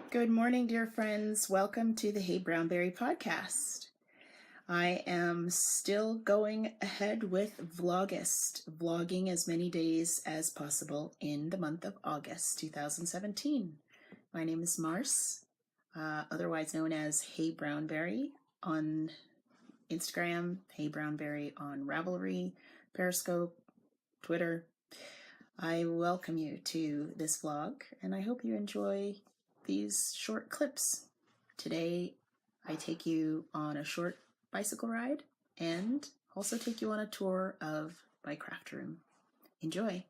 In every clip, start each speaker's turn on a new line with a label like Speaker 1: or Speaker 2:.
Speaker 1: Good morning, dear friends. Welcome to the Hey BrownBerry podcast. I am still going ahead with Vlogust, vlogging as many days as possible in the month of August 2017. My name is Mars, otherwise known as Hey BrownBerry on Instagram, Hey BrownBerry on Ravelry, Periscope, Twitter. I welcome you to this vlog, and I hope you enjoy these short clips. Today, I take you on a short bicycle ride and also take you on a tour of my craft room. Enjoy.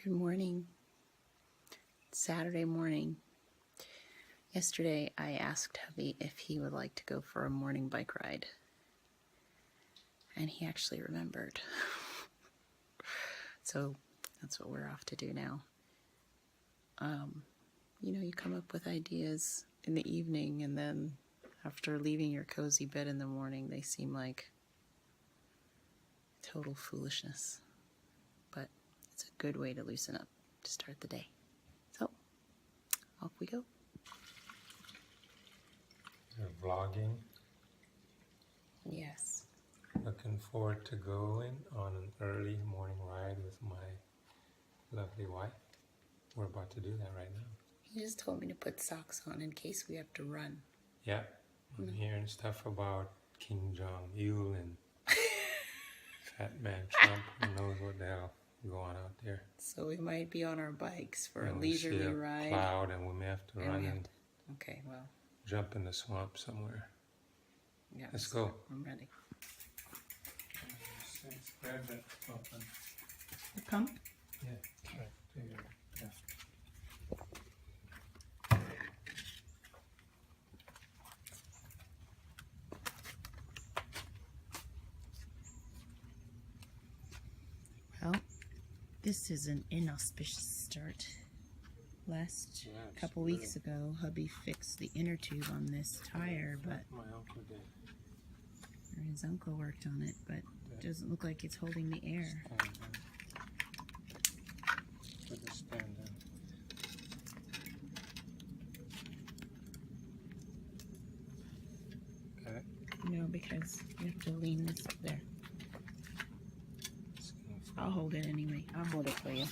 Speaker 1: Good morning. It's Saturday morning. Yesterday, I asked hubby if he would like to go for a morning bike ride, and he actually remembered. So that's what we're off to do now. You come up with ideas in the evening, and then after leaving your cozy bed in the morning, they seem like total foolishness. But it's a good way to loosen up to start the day. So, off we go.
Speaker 2: You're vlogging?
Speaker 1: Yes.
Speaker 2: Looking forward to going on an early morning ride with my lovely wife. We're about to do that right now.
Speaker 1: He just told me to put socks on in case we have to run.
Speaker 2: Yeah, I'm hearing stuff about King Jong-il and Fat Man Trump. Who knows what the hell going out there.
Speaker 1: So we might be on our bikes for a
Speaker 2: We see
Speaker 1: leisurely ride.
Speaker 2: Cloud, and we may have to run and
Speaker 1: okay, well,
Speaker 2: jump in the swamp somewhere.
Speaker 1: yeah.
Speaker 2: Let's go.
Speaker 1: I'm ready.
Speaker 2: Grab that open.
Speaker 1: The pump?
Speaker 2: Yeah, right to your left.
Speaker 1: Well, this is an inauspicious start. Last couple weeks ago, hubby fixed the inner tube on this tire, but
Speaker 2: My uncle did.
Speaker 1: or his uncle worked on it, but it doesn't look like it's holding the air.
Speaker 2: Put the stand in. Got it?
Speaker 1: No, because you have to lean this there. I'll hold it anyway. I'll hold it for you.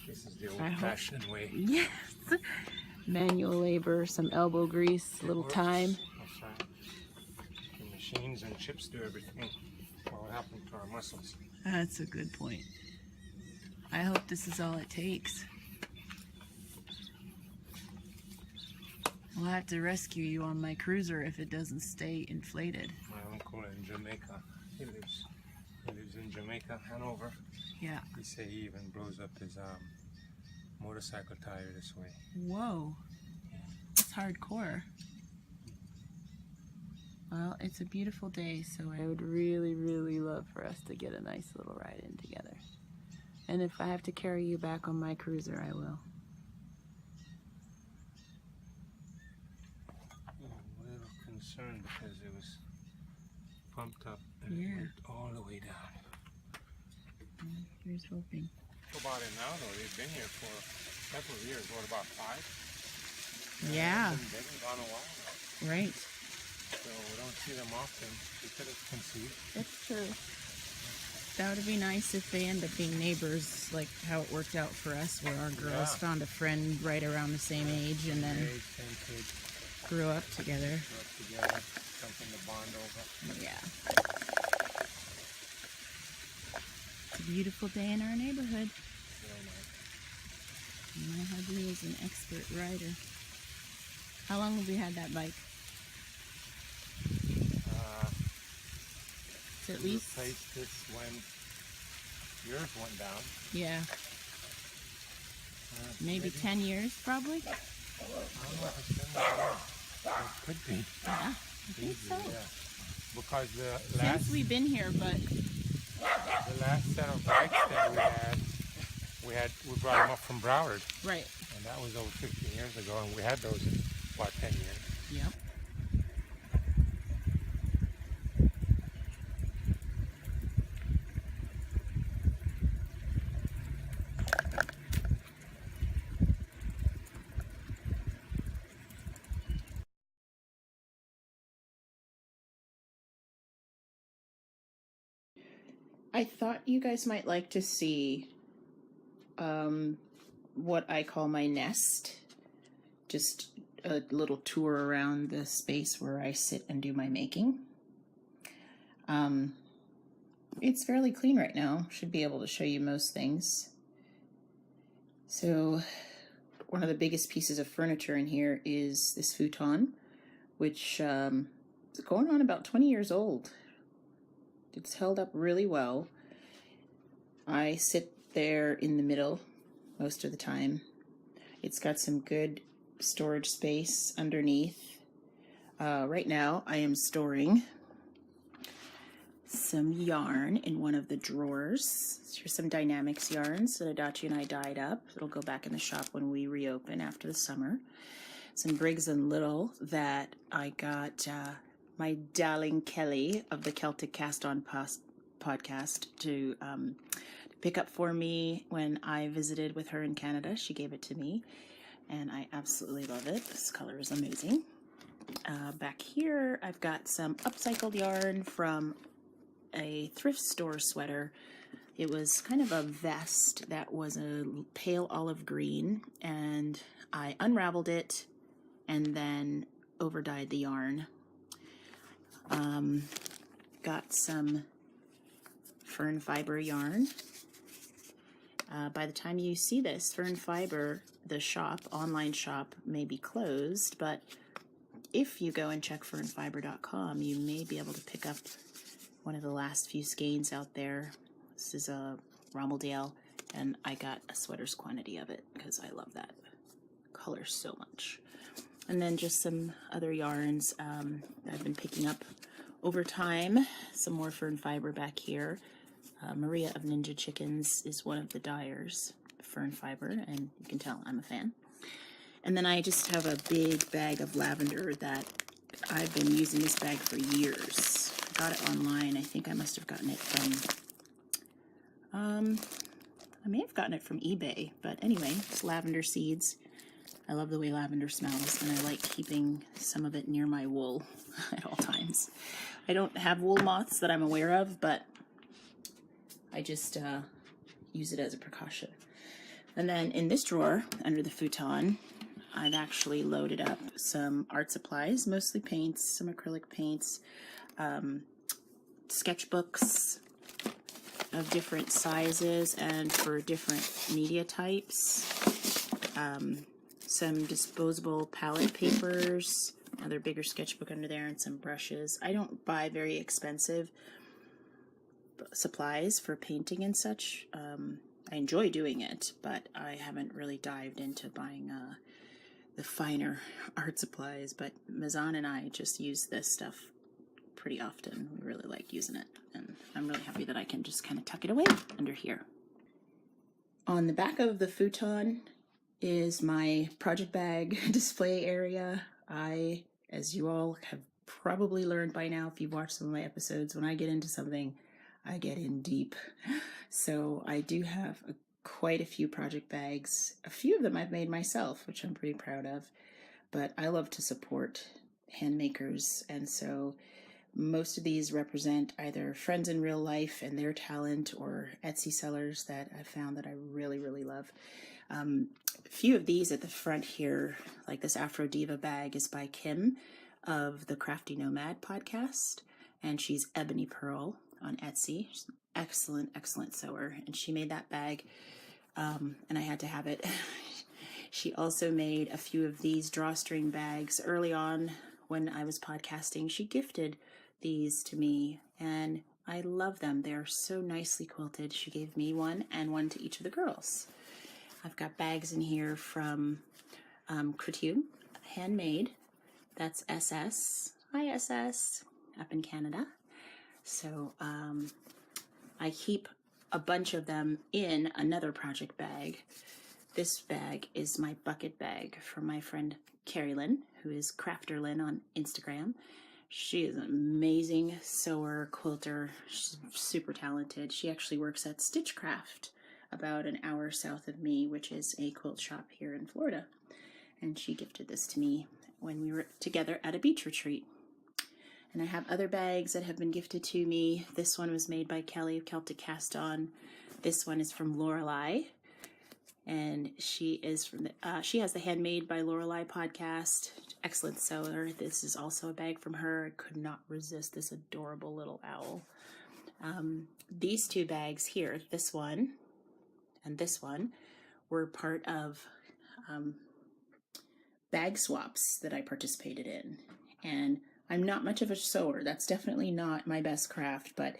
Speaker 2: This is the old-fashioned way.
Speaker 1: Yes. Manual labor, some elbow grease, a little time.
Speaker 2: That's right. The machines and chips do everything. What happened to our muscles?
Speaker 1: That's a good point. I hope this is all it takes. I'll have to rescue you on my cruiser if it doesn't stay inflated.
Speaker 2: My uncle in Jamaica, he lives in Jamaica, Hanover.
Speaker 1: Yeah.
Speaker 2: He say he even blows up his motorcycle tire this way.
Speaker 1: Whoa. That's hardcore. Well, it's a beautiful day, so I would really, really love for us to get a nice little ride in together. And if I have to carry you back on my cruiser, I will.
Speaker 2: I'm a little concerned because it was pumped up and it went all the way down.
Speaker 1: Here's hoping.
Speaker 2: What about it now though? They've been here for several years. What, about 5?
Speaker 1: Yeah.
Speaker 2: They've been gone a while now.
Speaker 1: Right.
Speaker 2: So we don't see them often because it's conceived.
Speaker 1: That's true. That would be nice if they end up being neighbors, like how it worked out for us, where our girls found a friend right around the same age and then grew up together.
Speaker 2: Something to bond over.
Speaker 1: Yeah. It's a beautiful day in our neighborhood.
Speaker 2: Very nice.
Speaker 1: My hubby is an expert rider. How long have we had that bike? It's at least.
Speaker 2: Replaced this when yours went down.
Speaker 1: Yeah. Maybe 10 years, probably.
Speaker 2: I don't know if it's been that long. It could be.
Speaker 1: Yeah, I think so.
Speaker 2: Yeah. Because the last
Speaker 1: Since we've been here, but
Speaker 2: the last set of bikes that we brought them up from Broward.
Speaker 1: right.
Speaker 2: And that was over 15 years ago, and we had those in about 10 years.
Speaker 1: Yep. I thought you guys might like to see what I call my nest. Just a little tour around the space where I sit and do my making. It's fairly clean right now. Should be able to show you most things. So one of the biggest pieces of furniture in here is this futon, which is going on about 20 years old. It's held up really well. I sit there in the middle most of the time. It's got some good storage space underneath. Right now I am storing some yarn in one of the drawers. Here's some Dynamics yarns that Adachi and I dyed up. It'll go back in the shop when we reopen after the summer. Some Briggs & Little that I got my darling Kelly of the Celtic Cast On podcast to pick up for me when I visited with her in Canada. She gave it to me, and I absolutely love it. This color is amazing. Back here, I've got some upcycled yarn from a thrift store sweater. It was kind of a vest that was a pale olive green, and I unraveled it and then over dyed the yarn. Got some fern fiber yarn. By the time you see this, Fern Fiber, the shop, online shop, may be closed, but if you go and check fernfiber.com, you may be able to pick up one of the last few skeins out there. This is a Rommeldale, and I got a sweater's quantity of it because I love that color so much. And then just some other yarns I've been picking up over time. Some more Fern Fiber back here. Maria of Ninja Chickens is one of the dyers, Fern Fiber, and you can tell I'm a fan. And then I just have a big bag of lavender that I've been using this bag for years. I got it online. I think I must have gotten it from, I may have gotten it from eBay, but anyway, it's lavender seeds. I love the way lavender smells, and I like keeping some of it near my wool at all times. I don't have wool moths that I'm aware of, but I just use it as a precaution. And then in this drawer, under the futon, I've actually loaded up some art supplies, mostly paints, some acrylic paints, sketchbooks of different sizes and for different media types, some disposable palette papers, another bigger sketchbook under there, and some brushes. I don't buy very expensive supplies for painting and such. I enjoy doing it, but I haven't really dived into buying the finer art supplies. But Mazan and I just use this stuff pretty often. We really like using it, and I'm really happy that I can just kind of tuck it away under here. On the back of the futon is my project bag display area. As you all have probably learned by now if you've watched some of my episodes, when I get into something, I get in deep. So I do have quite a few project bags. A few of them I've made myself, which I'm pretty proud of, but I love to support hand makers, and so most of these represent either friends in real life and their talent, or Etsy sellers that I found that I really, really love. A few of these at the front here, like this Afro Diva bag, is by Kim of the Crafty Nomad podcast, and she's EboniePearl on Etsy. She's an excellent, excellent sewer, and she made that bag, and I had to have it. She also made a few of these drawstring bags early on when I was podcasting. She gifted these to me, and I love them. They're so nicely quilted. She gave me one and one to each of the girls. I've got bags in here from Crafty, Handmade. That's SS, ISS, up in Canada. So I keep a bunch of them in another project bag. This bag is my bucket bag from my friend Kerilyn, who is Crafterlyn on Instagram. She is an amazing sewer, quilter. She's super talented. She actually works at Stitchcraft, about an hour south of me, which is a quilt shop here in Florida. And she gifted this to me when we were together at a beach retreat. And I have other bags that have been gifted to me. This one was made by Kelly of Celtic Cast On. This one is from Lorelei. And she is from she has the Handmade by Lorelei podcast. Excellent sewer. This is also a bag from her. I could not resist this adorable little owl. These two bags here, this one and this one, were part of bag swaps that I participated in. And I'm not much of a sewer. That's definitely not my best craft. But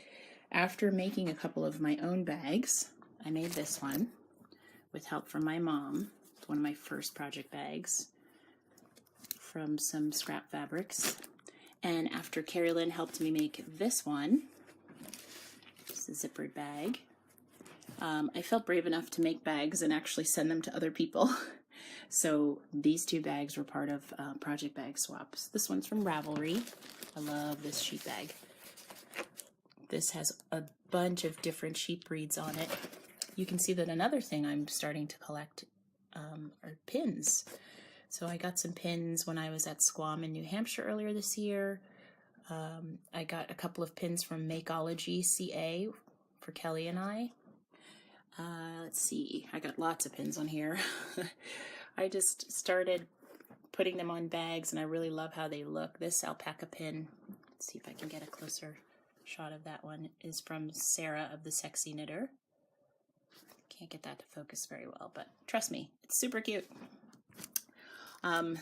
Speaker 1: after making a couple of my own bags, I made this one with help from my mom. It's one of my first project bags from some scrap fabrics. And after Kerilyn helped me make this one, it's a zippered bag, I felt brave enough to make bags and actually send them to other people. So these two bags were part of project bag swaps. This one's from Ravelry. I love this sheep bag. This has a bunch of different sheep breeds on it. You can see that another thing I'm starting to collect are pins. So I got some pins when I was at Squam in New Hampshire earlier this year. I got a couple of pins from Makeology CA for Kelly and I. Let's see, I got lots of pins on here. I just started putting them on bags and I really love how they look. This alpaca pin, let's see if I can get a closer shot of that one, is from Sarah of the Sexy Knitter. Can't get that to focus very well, but trust me, it's super cute.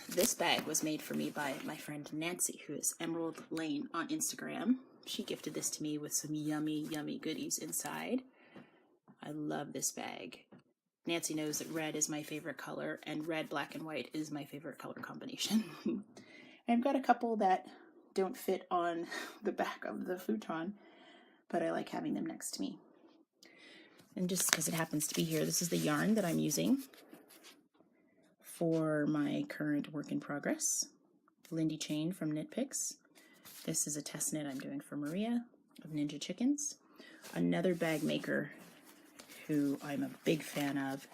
Speaker 1: This bag was made for me by my friend Nancy, who is Emerald Lane on Instagram. She gifted this to me with some yummy, yummy goodies inside. I love this bag. Nancy knows that red is my favorite color, and red, black, and white is my favorite color combination. I've got a couple that don't fit on the back of the futon, but I like having them next to me. And just because it happens to be here, this is the yarn that I'm using for my current work in progress. Lindy Chain from Knit Picks. This is a test knit I'm doing for Maria of Ninja Chickens. Another bag maker who I'm a big fan of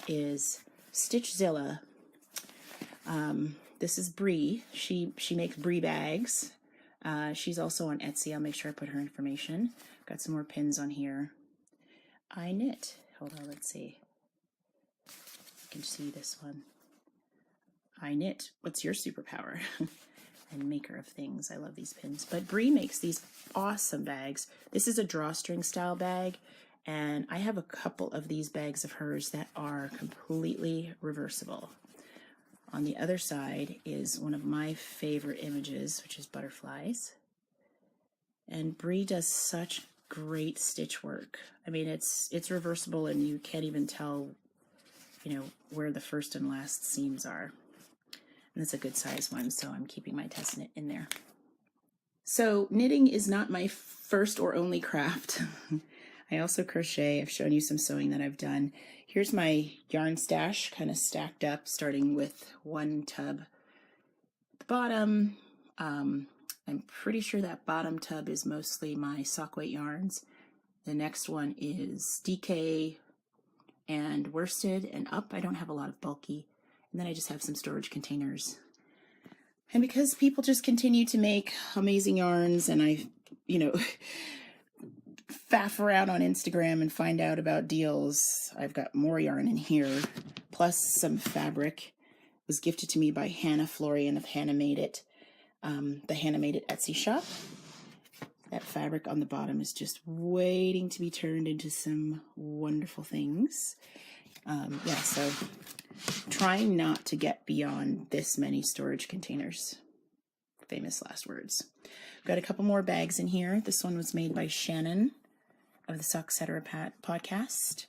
Speaker 1: is Stitchzilla. This is Bree. She makes Bree bags. She's also on Etsy. I'll make sure I put her information. Got some more pins on here. I knit. Hold on, let's see. You can see this one. I knit. What's your superpower? And maker of things. I love these pins. But Bree makes these awesome bags. This is a drawstring style bag, and I have a couple of these bags of hers that are completely reversible. On the other side is one of my favorite images, which is butterflies. And Bree does such great stitch work. I mean, it's reversible, and you can't even tell, you know, where the first and last seams are. And it's a good size one, so I'm keeping my test knit in there. So knitting is not my first or only craft. I also crochet. I've shown you some sewing that I've done. Here's my yarn stash, kind of stacked up, starting with one tub at the bottom. I'm pretty sure that bottom tub is mostly my sock weight yarns. The next one is DK and worsted, and up I don't have a lot of bulky. And then I just have some storage containers. And because people just continue to make amazing yarns, and I, you know, faff around on Instagram and find out about deals, I've got more yarn in here, plus some fabric. It was gifted to me by Hanna Florian of Handmade, the Handmade Etsy shop. That fabric on the bottom is just waiting to be turned into some wonderful things. Yeah, so trying not to get beyond this many storage containers. Famous last words. Got a couple more bags in here. This one was made by Shannon of the Soxcetera podcast.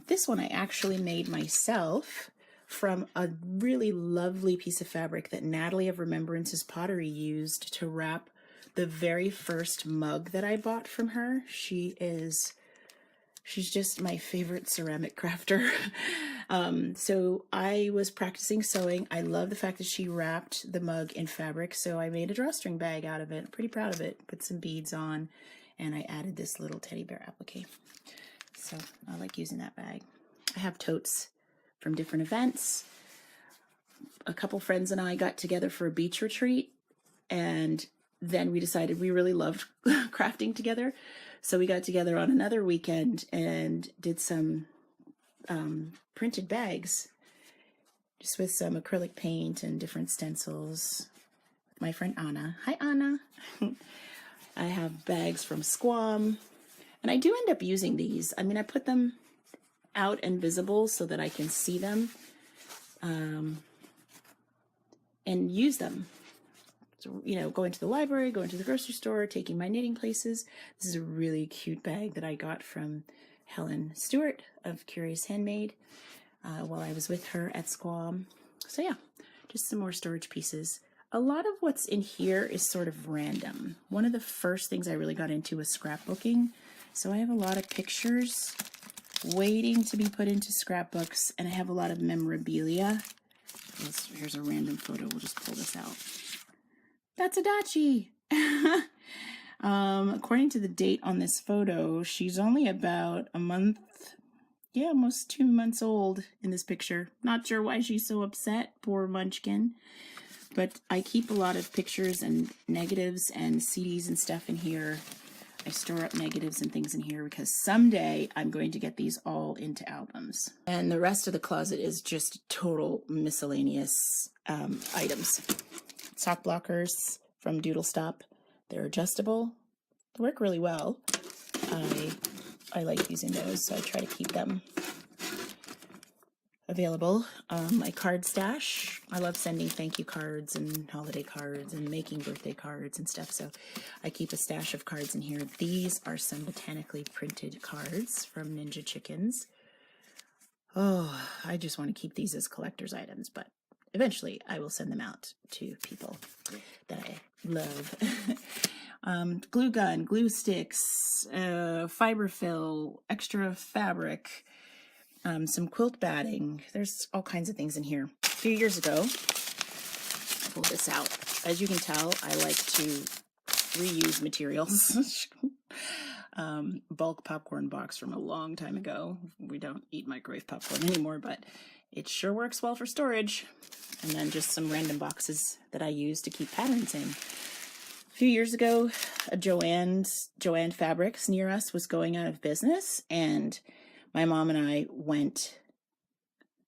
Speaker 1: This one I actually made myself from a really lovely piece of fabric that Natalie of Remembrance's Pottery used to wrap the very first mug that I bought from her. She's just my favorite ceramic crafter. So I was practicing sewing. I love the fact that she wrapped the mug in fabric, so I made a drawstring bag out of it. I'm pretty proud of it. Put some beads on, and I added this little teddy bear applique. So I like using that bag. I have totes from different events. A couple friends and I got together for a beach retreat, and then we decided we really loved crafting together. So we got together on another weekend and did some printed bags, just with some acrylic paint and different stencils. With my friend Anna. Hi, Anna. I have bags from Squam, and I do end up using these. I mean, I put them out and visible so that I can see them and use them. So, you know, going to the library, going to the grocery store, taking my knitting places. This is a really cute bag that I got from Helen Stewart of Curious Handmade while I was with her at Squam. So yeah, just some more storage pieces. A lot of what's in here is sort of random. One of the first things I really got into was scrapbooking. So I have a lot of pictures waiting to be put into scrapbooks, and I have a lot of memorabilia. Here's a random photo. We'll just pull this out. That's Adachi. According to the date on this photo, she's only about a month, yeah, almost 2 months old in this picture. Not sure why she's so upset, poor munchkin. But I keep a lot of pictures and negatives and CDs and stuff in here. I store up negatives and things in here because someday I'm going to get these all into albums. And the rest of the closet is just total miscellaneous items. Sock blockers from Doodle Stop. They're adjustable. They work really well. I like using those, so I try to keep them available. My card stash. I love sending thank you cards and holiday cards and making birthday cards and stuff, so I keep a stash of cards in here. These are some botanically printed cards from Ninja Chickens. Oh, I just want to keep these as collector's items, but eventually I will send them out to people that I love. Glue gun, glue sticks, fiberfill, extra fabric, some quilt batting. There's all kinds of things in here. A few years ago, I'll pull this out. As you can tell, I like to reuse materials. Bulk popcorn box from a long time ago. We don't eat microwave popcorn anymore, but it sure works well for storage. And then just some random boxes that I use to keep patterns in. A few years ago, a Joanne Fabrics near us was going out of business, and my mom and I went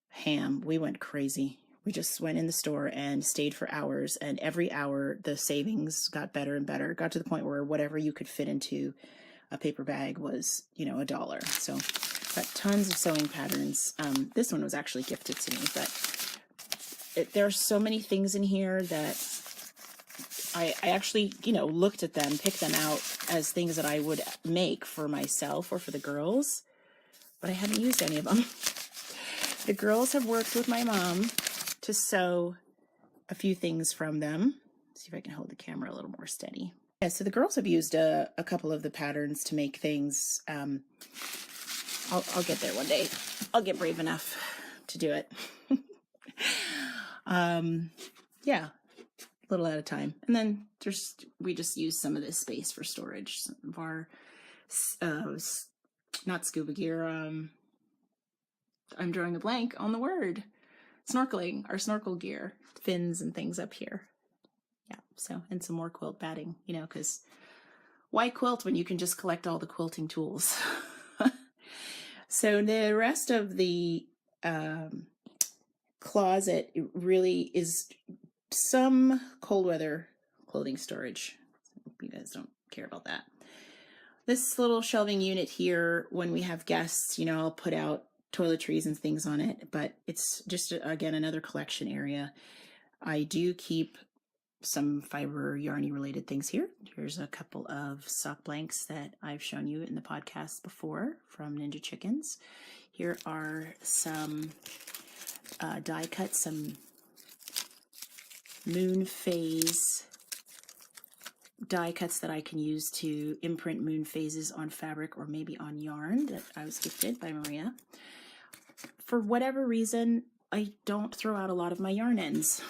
Speaker 1: ham. We went crazy. We just went in the store and stayed for hours, and every hour the savings got better and better. It got to the point where whatever you could fit into a paper bag was, you know, $1. So got tons of sewing patterns. This one was actually gifted to me, but there are so many things in here that I actually, you know, looked at them, picked them out as things that I would make for myself or for the girls, but I haven't used any of them. The girls have worked with my mom to sew a few things from them. Let's see if I can hold the camera a little more steady. Yeah, so the girls have used a couple of the patterns to make things. I'll get there one day. I'll get brave enough to do it. Yeah, a little at a time. And then we just use some of this space for storage. Some of our, not scuba gear, I'm drawing a blank on the word. Snorkeling, our snorkel gear, fins and things up here. Yeah, so, and some more quilt batting, you know, because why quilt when you can just collect all the quilting tools? So the rest of the closet really is some cold weather clothing storage. You guys don't care about that. This little shelving unit here, when we have guests, you know, I'll put out toiletries and things on it, but it's just, again, another collection area. I do keep some fiber yarny related things here. Here's a couple of sock blanks that I've shown you in the podcast before from Ninja Chickens. Here are some die cuts, some moon phase die cuts that I can use to imprint moon phases on fabric or maybe on yarn that I was gifted by Maria. For whatever reason, I don't throw out a lot of my yarn ends.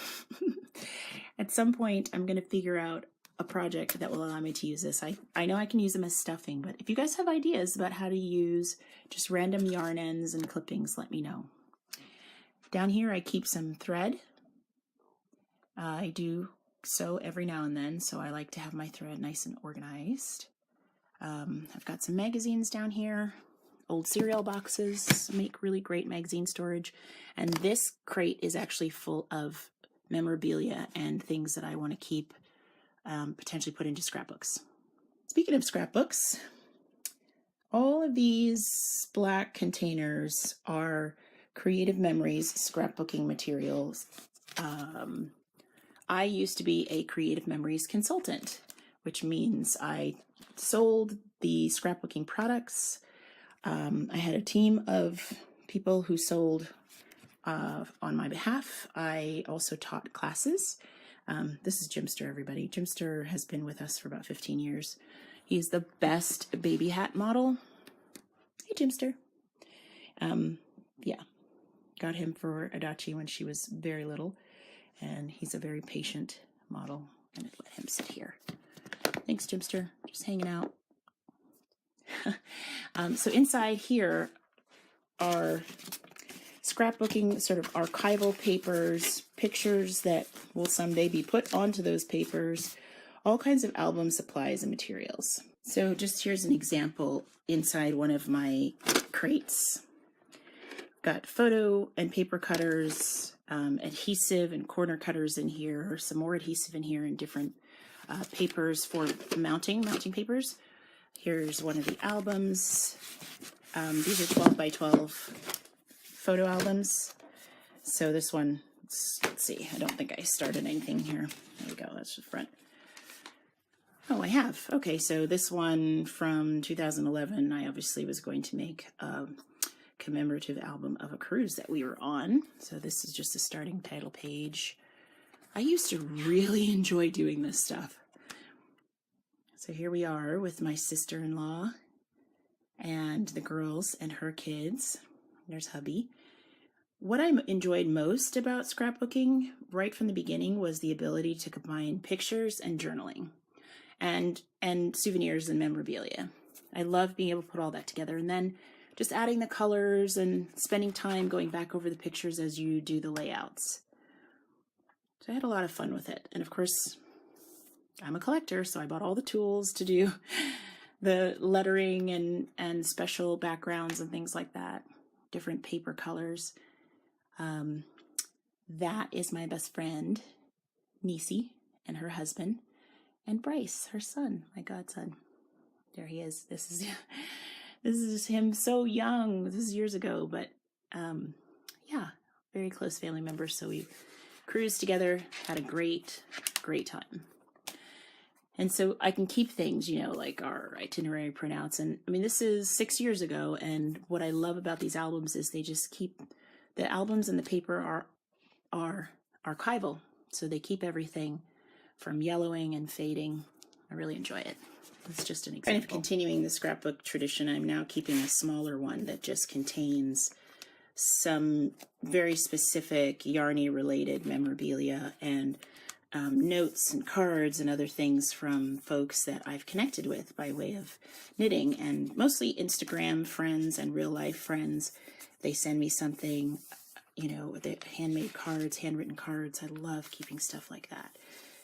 Speaker 1: At some point, I'm going to figure out a project that will allow me to use this. I know I can use them as stuffing, but if you guys have ideas about how to use just random yarn ends and clippings, let me know. Down here, I keep some thread. I do sew every now and then, so I like to have my thread nice and organized. I've got some magazines down here. Old cereal boxes make really great magazine storage. And this crate is actually full of memorabilia and things that I want to keep, potentially put into scrapbooks. Speaking of scrapbooks, all of these black containers are Creative Memories scrapbooking materials. I used to be a Creative Memories consultant, which means I sold the scrapbooking products. I had a team of people who sold on my behalf. I also taught classes. This is Jimster, everybody. Jimster has been with us for about 15 years. He's the best baby hat model. Hey, Jimster. Yeah, got him for Adachi when she was very little, and he's a very patient model. I'm gonna let him sit here. Thanks, Jimster. Just hanging out. So inside here are scrapbooking sort of archival papers, pictures that will someday be put onto those papers, all kinds of album supplies and materials. So just here's an example inside one of my crates. Got photo and paper cutters, adhesive and corner cutters in here, some more adhesive in here, and different papers for mounting papers. Here's one of the albums. These are 12 by 12 photo albums. So this one, let's see, I don't think I started anything here. There we go, that's the front. Oh, I have. Okay, so this one from 2011, I obviously was going to make a commemorative album of a cruise that we were on. So this is just a starting title page. I used to really enjoy doing this stuff. So here we are with my sister-in-law and the girls and her kids. There's hubby. What I enjoyed most about scrapbooking right from the beginning was the ability to combine pictures and journaling and souvenirs and memorabilia. I love being able to put all that together, and then just adding the colors and spending time going back over the pictures as you do the layouts. So I had a lot of fun with it. And of course, I'm a collector, so I bought all the tools to do the lettering and special backgrounds and things like that, different paper colors. That is my best friend, Nisi, and her husband, and Bryce, her son, my godson. There he is. This is him so young. This is years ago, but yeah, very close family members. So we cruised together, had a great time. And so I can keep things, you know, like our itinerary printouts. And I mean, this is 6 years ago. And what I love about these albums is they just keep, the albums and the paper are archival. So they keep everything from yellowing and fading. I really enjoy it. It's just an example. Kind of continuing the scrapbook tradition, I'm now keeping a smaller one that just contains some very specific Yarny related memorabilia and notes and cards and other things from folks that I've connected with by way of knitting, and mostly Instagram friends and real life friends. They send me something, you know, the handmade cards, handwritten cards. I love keeping stuff like that.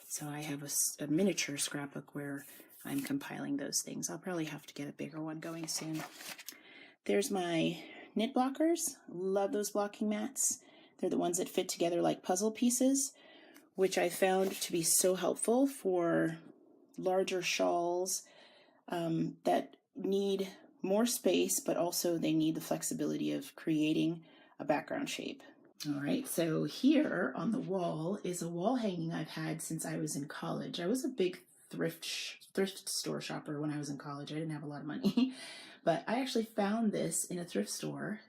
Speaker 1: So I have a miniature scrapbook where I'm compiling those things. I'll probably have to get a bigger one going soon. There's my knit blockers. Love those blocking mats. They're the ones that fit together like puzzle pieces, which I found to be so helpful for larger shawls that need more space, but also they need the flexibility of creating a background shape. All right, so here on the wall is a wall hanging I've had since I was in college. I was a big thrift store shopper when I was in college. I didn't have a lot of money, but I actually found this in a thrift store.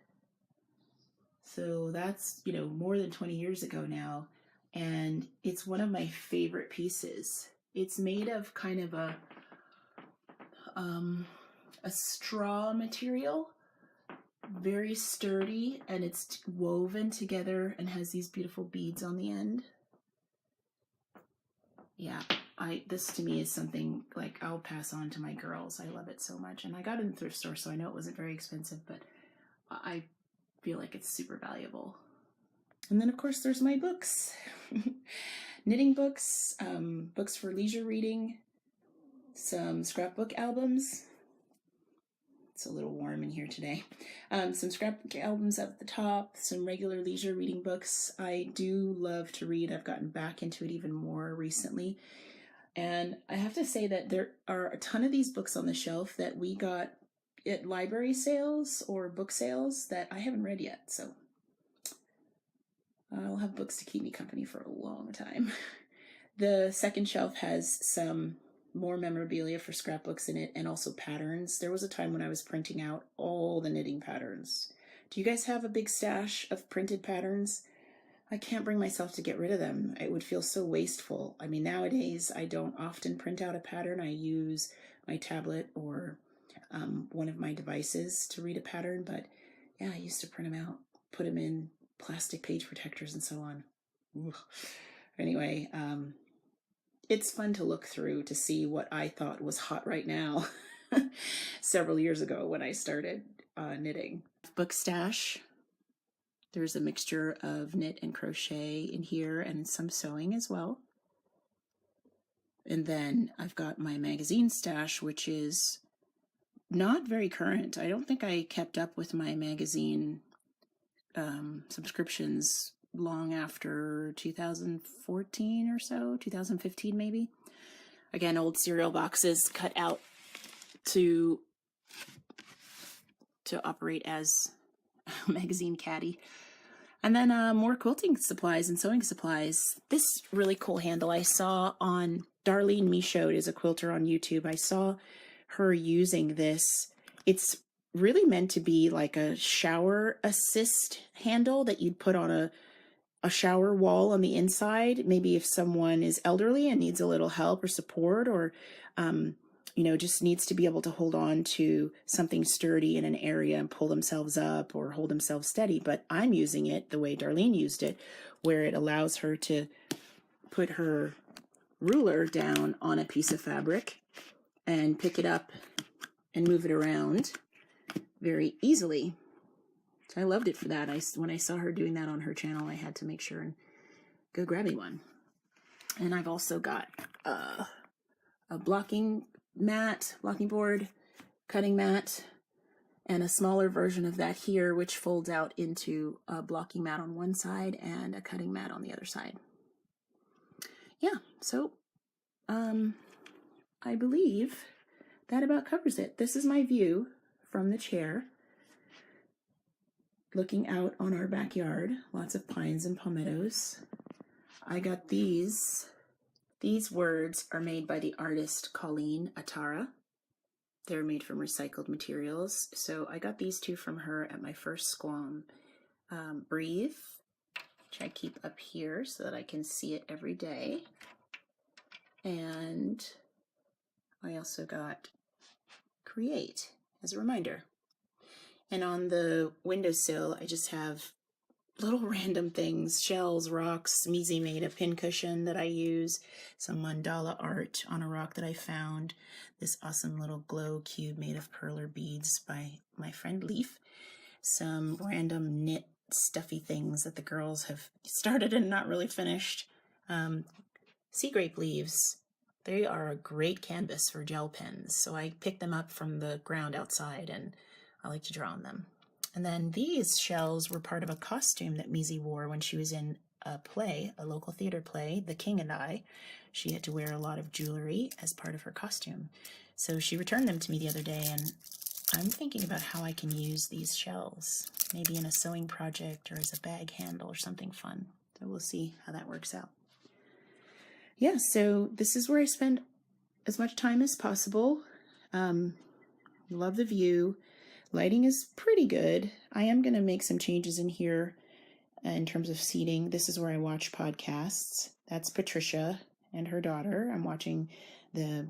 Speaker 1: So that's, you know, more than 20 years ago now. And it's one of my favorite pieces. It's made of kind of a straw material, very sturdy, and it's woven together and has these beautiful beads on the end. Yeah, this to me is something like I'll pass on to my girls. I love it so much. And I got it in the thrift store, so I know it wasn't very expensive, but I feel like it's super valuable. And then of course there's my books. knitting books, books for leisure reading, some scrapbook albums. It's a little warm in here today. Some scrapbook albums at the top, some regular leisure reading books. I do love to read. I've gotten back into it even more recently. And I have to say that there are a ton of these books on the shelf that we got at library sales or book sales that I haven't read yet. So I'll have books to keep me company for a long time. The second shelf has some more memorabilia for scrapbooks in it and also patterns. There was a time when I was printing out all the knitting patterns. Do you guys have a big stash of printed patterns? I can't bring myself to get rid of them. It would feel so wasteful. I mean, nowadays I don't often print out a pattern. I use my tablet or one of my devices to read a pattern, but yeah, I used to print them out, put them in plastic page protectors and so on. Ugh. Anyway, it's fun to look through to see what I thought was hot right now several years ago when I started knitting. Book stash. There's a mixture of knit and crochet in here and some sewing as well. And then I've got my magazine stash, which is not very current. I don't think I kept up with my magazine subscriptions long after 2014 or so, 2015 maybe. Again, old cereal boxes cut out to operate as a magazine caddy. And then more quilting supplies and sewing supplies. This really cool handle I saw on Darlene Me Showed is a quilter on YouTube. I saw her using this. It's really meant to be like a shower assist handle that you'd put on a shower wall on the inside. Maybe if someone is elderly and needs a little help or support, or just needs to be able to hold on to something sturdy in an area and pull themselves up or hold themselves steady. But I'm using it the way Darlene used it, where it allows her to put her ruler down on a piece of fabric and pick it up and move it around very easily. So I loved it for that. When I saw her doing that on her channel, I had to make sure and go grab me one. And I've also got a blocking board, cutting mat, and a smaller version of that here, which folds out into a blocking mat on one side and a cutting mat on the other side. Yeah, so I believe that about covers it. This is my view from the chair, looking out on our backyard, lots of pines and palmettos. I got these. These words are made by the artist Colleen Atara. They're made from recycled materials. So I got these two from her at my first squam. Breathe, which I keep up here so that I can see it every day. And I also got Create as a reminder. And on the windowsill, I just have little random things, shells, rocks. Mizi made a pincushion that I use, some mandala art on a rock that I found, this awesome little glow cube made of perler beads by my friend Leaf, some random knit stuffy things that the girls have started and not really finished, sea grape leaves. They are a great canvas for gel pens, so I picked them up from the ground outside and I like to draw on them. And then these shells were part of a costume that Mizi wore when she was in a play, a local theater play, The King and I. She had to wear a lot of jewelry as part of her costume. So she returned them to me the other day, and I'm thinking about how I can use these shells, maybe in a sewing project or as a bag handle or something fun. So we'll see how that works out. Yeah, so this is where I spend as much time as possible. Love the view. Lighting is pretty good. I am going to make some changes in here in terms of seating. This is where I watch podcasts. That's Patricia and her daughter. I'm watching the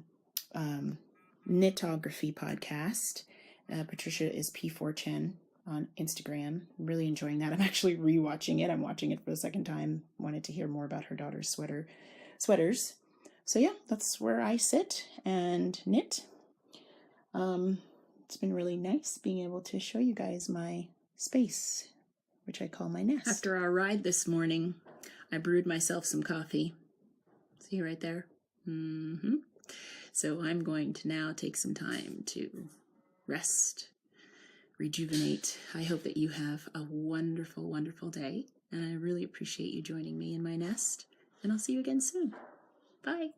Speaker 1: Knitography podcast. Patricia is P410 on Instagram. I'm really enjoying that. I'm actually rewatching it. I'm watching it for the second time. Wanted to hear more about her daughter's sweaters. So yeah, that's where I sit and knit. It's been really nice being able to show you guys my space, which I call my nest. After our ride this morning, I brewed myself some coffee. See right there? So I'm going to now take some time to rest, rejuvenate. I hope that you have a wonderful, wonderful day, and I really appreciate you joining me in my nest, and I'll see you again soon. Bye.